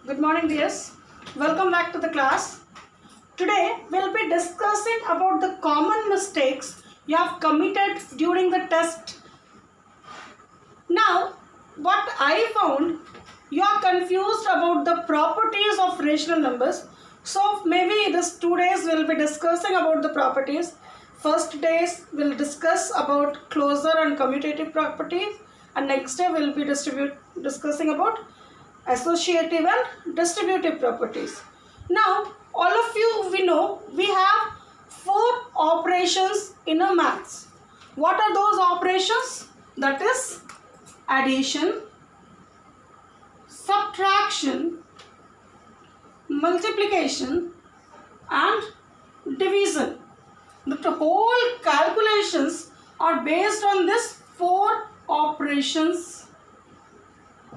Good morning, dears. Welcome back to the class. Today we'll be discussing about the common mistakes you have committed during the test. Now, what I found, you are confused about the properties of rational numbers. So maybe this 2 days we'll be discussing about the properties. First days we'll discuss about closure and commutative properties, and next day we'll be discussing about associative and distributive properties. Now, all of you, we know we have 4 operations in a maths. What are those operations? That is addition, subtraction, multiplication and division. The whole calculations are based on this 4 operations.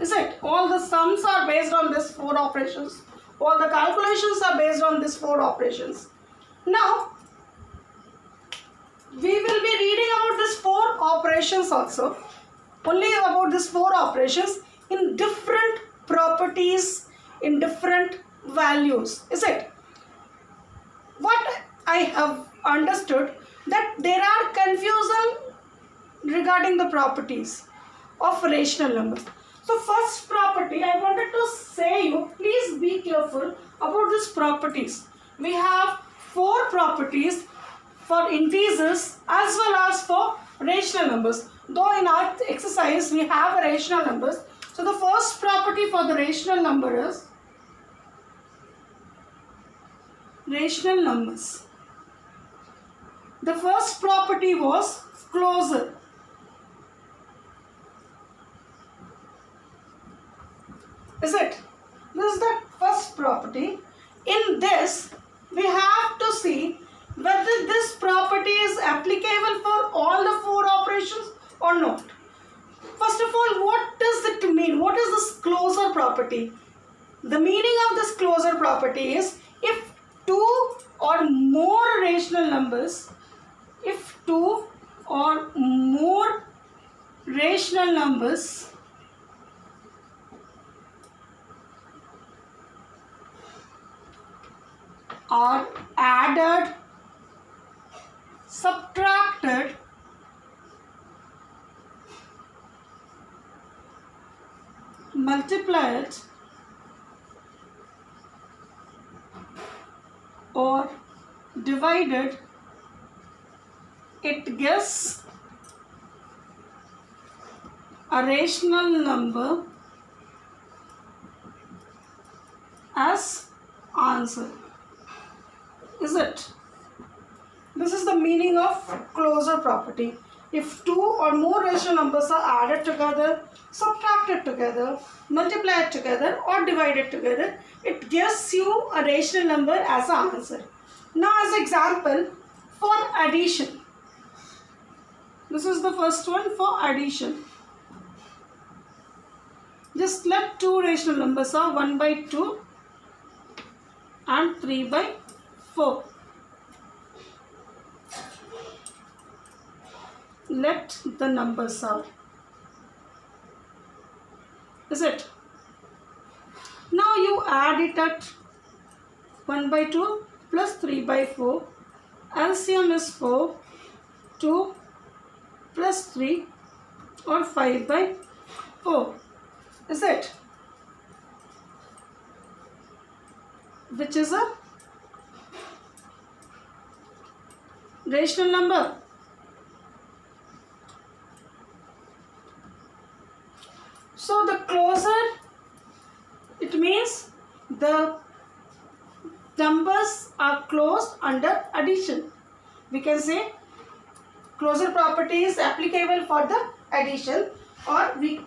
Is it? All the sums are based on this 4 operations. All the calculations are based on this 4 operations. Now, we will be reading about these 4 operations also. Only about these 4 operations in different properties, in different values. Is it? What I have understood, that there are confusion regarding the properties of rational numbers. So first property I wanted to say you, please be careful about these properties. We have 4 properties for integers as well as for rational numbers. Though in our exercise we have rational numbers. So the first property for the rational number is rational numbers. The first property was closure. Is it? This is the first property. In this, we have to see whether this property is applicable for all the 4 operations or not. First of all, what does it mean? What is this closure property? The meaning of this closure property is if 2 or more rational numbers, if 2 or more rational numbers are added, subtracted, multiplied or divided, it gives a rational number as answer. Is it? This is the meaning of closure property. If 2 or more rational numbers are added together, subtracted together, multiplied together or divided together, it gives you a rational number as an answer. Now as example, for addition. This is the first one for addition. Just let 2 rational numbers are 1 by 2 and 3 by 4. Let the numbers out. Is it? Now you add it at 1 by 2 plus 3 by 4. LCM is 4. 2 plus 3 or 5 by 4. Is it? Which is a rational number. So the closure, it means the numbers are closed under addition. We can say closure property is applicable for the addition, or we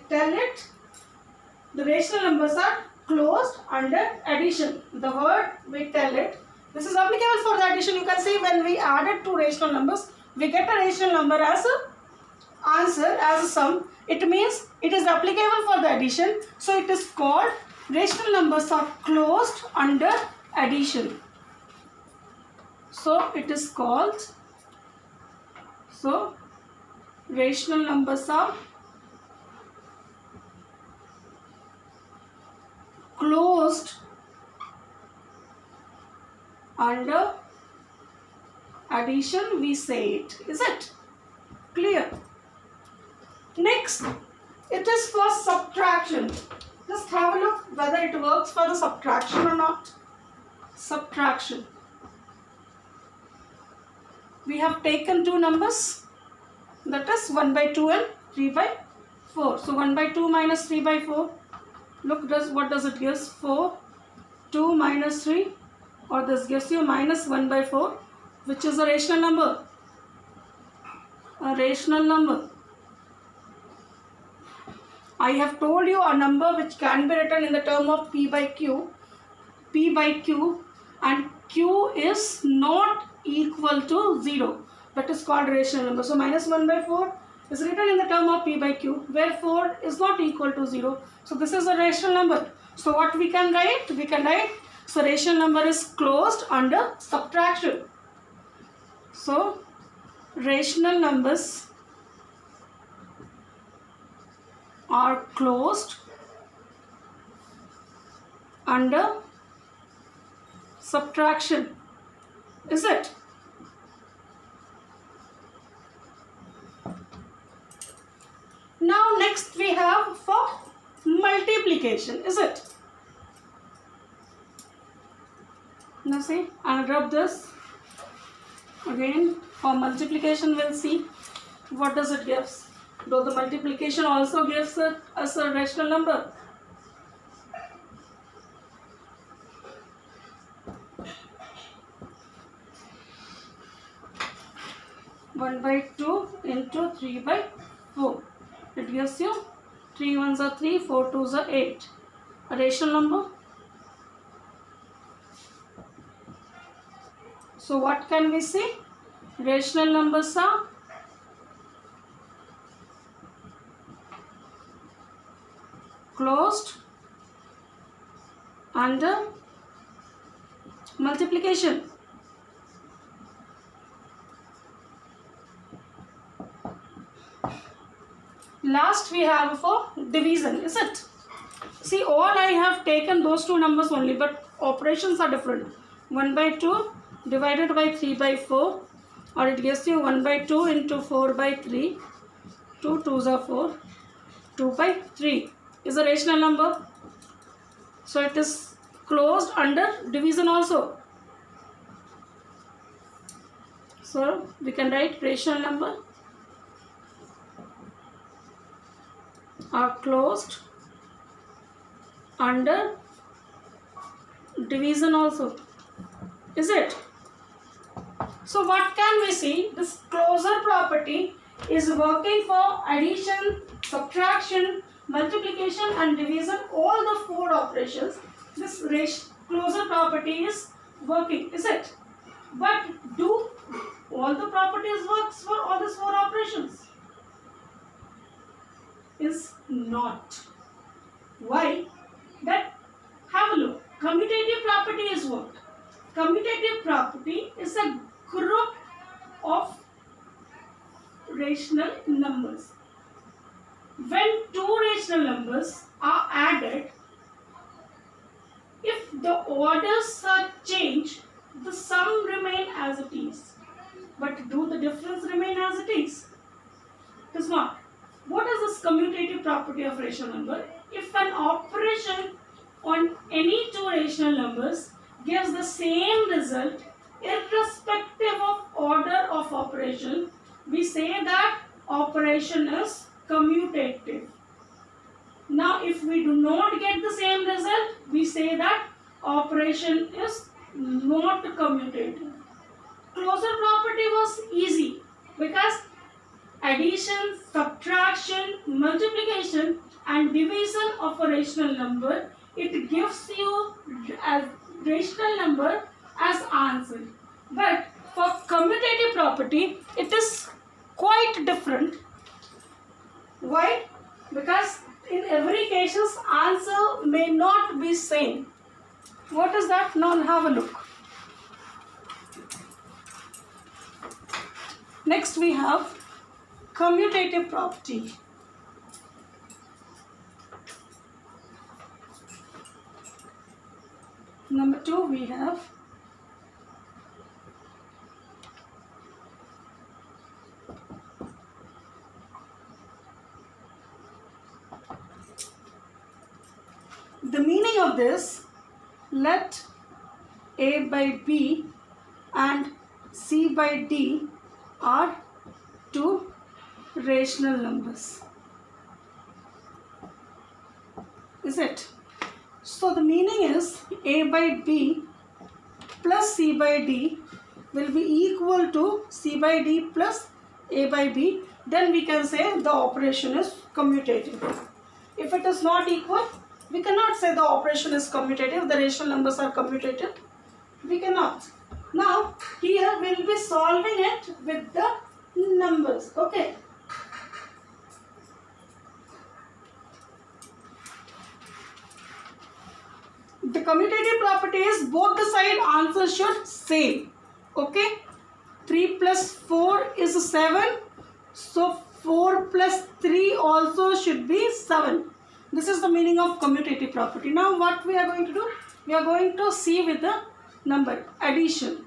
tell it the rational numbers are closed under addition. The word we tell it, this is applicable for the addition. You can see when we added 2 rational numbers, we get a rational number as a answer, as a sum. It means it is applicable for the addition. So it is called rational numbers are closed under addition. So it is called, so rational numbers are closed under addition, we say it. Is it clear? Next, it is for subtraction. Just have a look whether it works for the subtraction or not. Subtraction. We have taken two numbers, that is 1 by 2 and 3 by 4. So 1 by 2 minus 3 by 4. Look, what does it give? 4, 2 minus 3, or this gives you minus 1 by 4, which is a rational number. A rational number. I have told you a number which can be written in the term of P by Q. P by Q, and Q is not equal to 0. That is called rational number. So minus 1 by 4 is written in the term of P by Q, where 4 is not equal to 0. So this is a rational number. So what we can write? We can write, so rational number is closed under subtraction. So rational numbers are closed under subtraction. Is it? Now next we have for multiplication. Is it? Now see, I'll rub this again. For multiplication, we'll see what does it gives. Though the multiplication also gives us a rational number. One by 2 into 3 by 4. It gives you 3 ones are 3, 4 twos are 8. A rational number. So what can we say? Rational numbers are closed under multiplication. Last we have for division. Is it? See, all I have taken those two numbers only, but operations are different. 1 by 2 divided by 3 by 4, or it gives you 1 by 2 into 4 by 3. 2 twos are 4. 2 by 3 is a rational number. So it is closed under division also. So we can write rational number are closed under division also. Is it? So what can we see? This closure property is working for addition, subtraction, multiplication and division, all the 4 operations. This closure property is working, is it? But do all the properties works for all these 4 operations? Is not. Why? That, have a look. Commutative property is what? Commutative property is a group of rational numbers. When 2 rational numbers are added, if the orders are changed, the sum remain as it is. But do the difference remain as it is? It is not. What is this commutative property of rational number? If an operation on any 2 rational numbers gives the same result irrespective of order of operation, we say that operation is commutative. Now if we do not get the same result, we say that operation is not commutative. Closure property was easy because addition, subtraction, multiplication and division of a rational number, it gives you a rational number as answer. But for commutative property, it is quite different. Why? Because in every case, answer may not be same. What is that? Now have a look. Next we have commutative property. Number 2 we have the meaning of this, let A by B and C by D are two rational numbers. Is it? So the meaning is A by B plus C by D will be equal to C by D plus A by B. Then we can say the operation is commutative. If it is not equal, we cannot say the operation is commutative. The rational numbers are commutative. We cannot. Now here we will be solving it with the numbers. Okay. The commutative property is both the side answers should same. Okay. 3 plus 4 is 7. So 4 plus 3 also should be 7. This is the meaning of commutative property. Now what we are going to do? We are going to see with the number addition.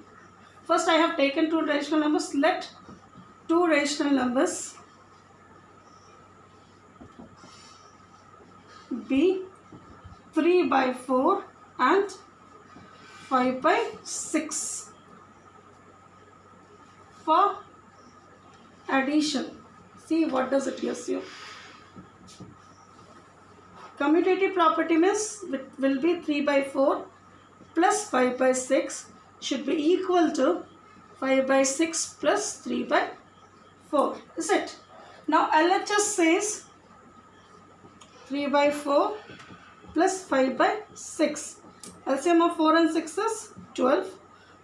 First I have taken two rational numbers. Let two rational numbers be 3 by 4 and 5 by 6 for addition. See what does it gives you. Commutative property means it will be 3 by 4 plus 5 by 6 should be equal to 5 by 6 plus 3 by 4. Is it? Now LHS says 3 by 4 plus 5 by 6. LCM of 4 and 6 is 12.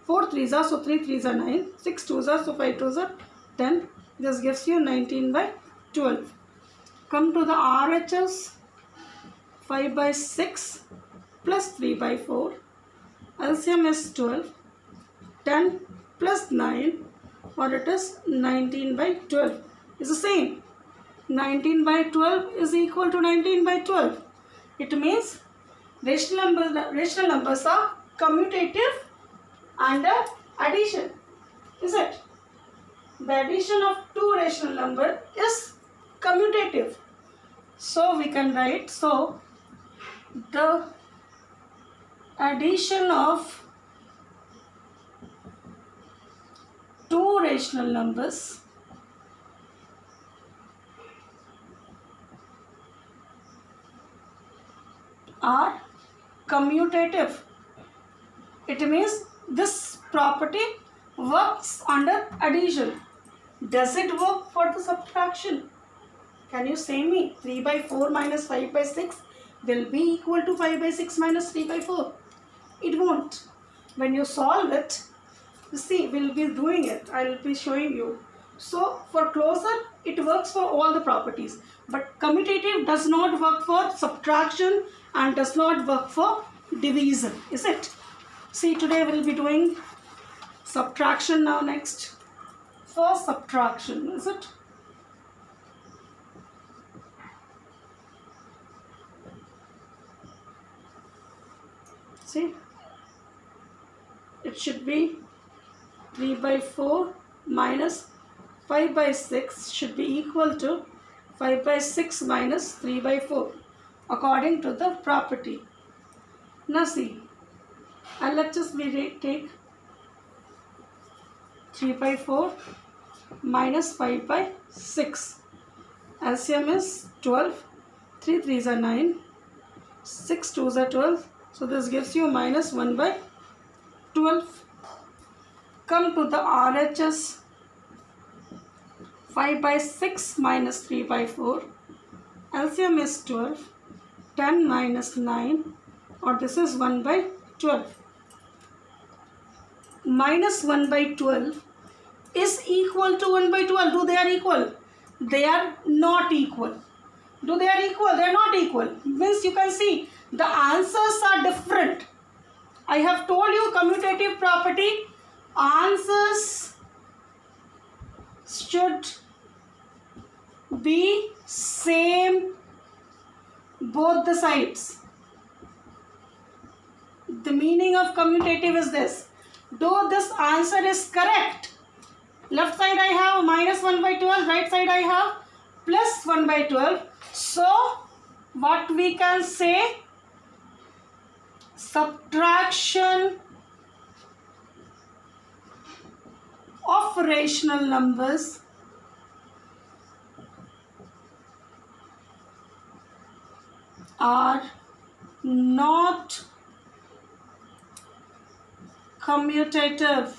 4 3s are, so 3 3s are 9. 6 2s are, so 5 2s are 10. This gives you 19 by 12. Come to the RHS. 5 by 6 plus 3 by 4. LCM is 12. 10 plus 9, or it is 19 by 12. It's the same. 19 by 12 is equal to 19 by 12. It means rational numbers are commutative under addition. Is it? The addition of two rational numbers is commutative. So we can write, so the addition of two rational numbers are commutative. It means this property works under addition. Does it work for the subtraction? Can you say me 3 by 4 minus 5 by 6 will be equal to 5 by 6 minus 3 by 4? It won't. When you solve it, you see, we'll be doing it. I'll be showing you. So for closure, it works for all the properties. But commutative does not work for subtraction and does not work for division. Is it? See, today we'll be doing subtraction now next. For subtraction, is it? See, it should be 3 by 4 minus 5 by 6 should be equal to 5 by 6 minus 3 by 4 according to the property. Now see, and let's just take 3 by 4 minus 5 by 6. LCM is 12. 3 3s are 9. 6 2s are 12. So this gives you minus 1 by 12. Come to the RHS. 5 by 6 minus 3 by 4. LCM is 12. 10 minus 9, or this is 1 by 12. Minus 1 by 12 is equal to 1 by 12. Do they are equal? They are not equal. Do they are equal? They are not equal. Means you can see the answers are different. I have told you commutative property, answers should be same both the sides. The meaning of commutative is this. Though this answer is correct, left side I have minus 1 by 12, right side I have plus 1 by 12. So what we can say, subtraction of rational numbers are not commutative.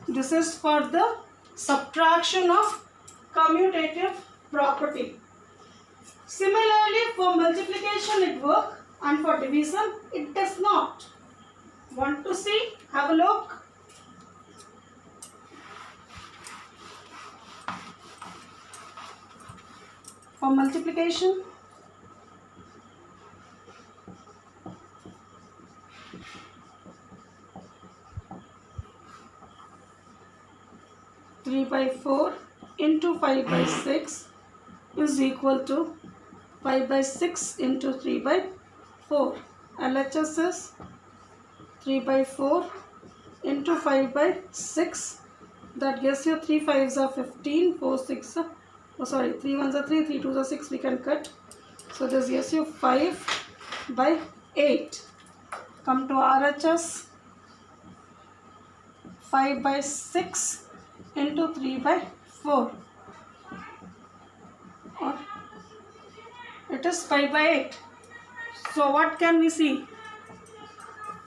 This is for the subtraction of commutative property. Similarly, for multiplication it works and for division it does not. Want to see? Have a look. For multiplication, three by 4 into 5 by 6 is equal to 5 by 6 into 3 by 4. LHS is 3 by 4 into 5 by 6. That gives you 3 5s are 15, 4 6 are, 3 1s are 3, 3 2s are 6. We can cut. So this gives you 5 by 8. Come to RHS. 5 by 6 into 3 by 4. Or it is 5 by 8. So what can we see?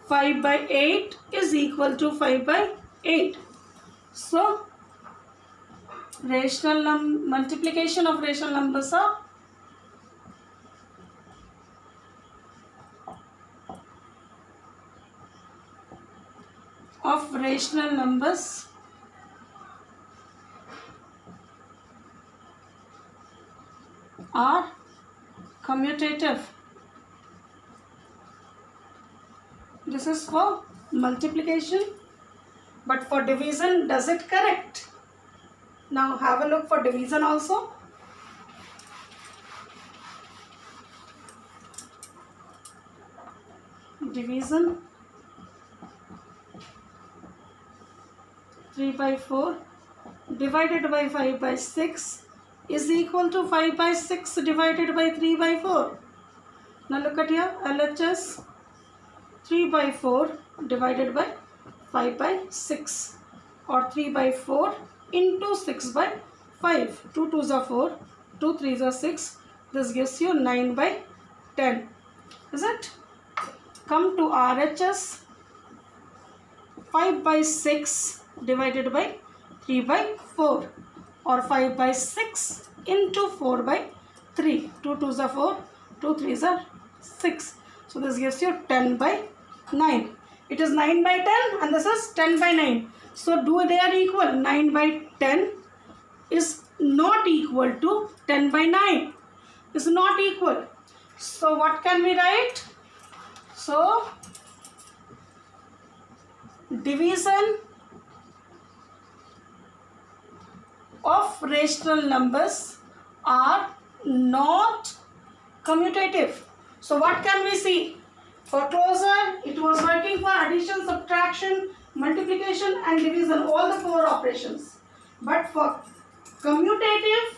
5 by 8 is equal to 5 by 8. So multiplication of rational numbers are are commutative. This is for multiplication, but for division, does it correct? Now have a look for division also. Division 3 by 4 divided by 5 by 6 is equal to 5 by 6 divided by 3 by 4. Now look at here, LHS 3 by 4 divided by 5 by 6, or 3 by 4 into 6 by 5. 2 2s are 4, 2 3s are 6. This gives you 9 by 10. Is it? Come to RHS. 5 by 6 divided by 3 by 4, or 5 by 6 into 4 by 3. 2 2s are 4, 2 3s are 6. So this gives you 10 by 9. It is 9 by 10 and this is 10 by 9. So they are equal. 9 by 10 is not equal to 10 by 9. Is not equal. So what can we write? So division of rational numbers are not commutative. So what can we see? For closure, it was working for addition, subtraction, multiplication and division, all the 4 operations. But for commutative,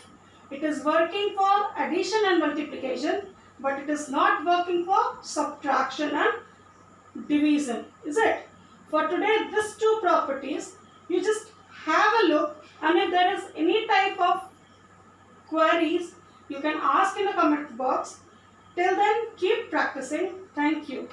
it is working for addition and multiplication, but it is not working for subtraction and division. Is it? For today, these 2 properties, you just have a look, and if there is any type of queries, you can ask in the comment box. Till then, keep practicing. Thank you.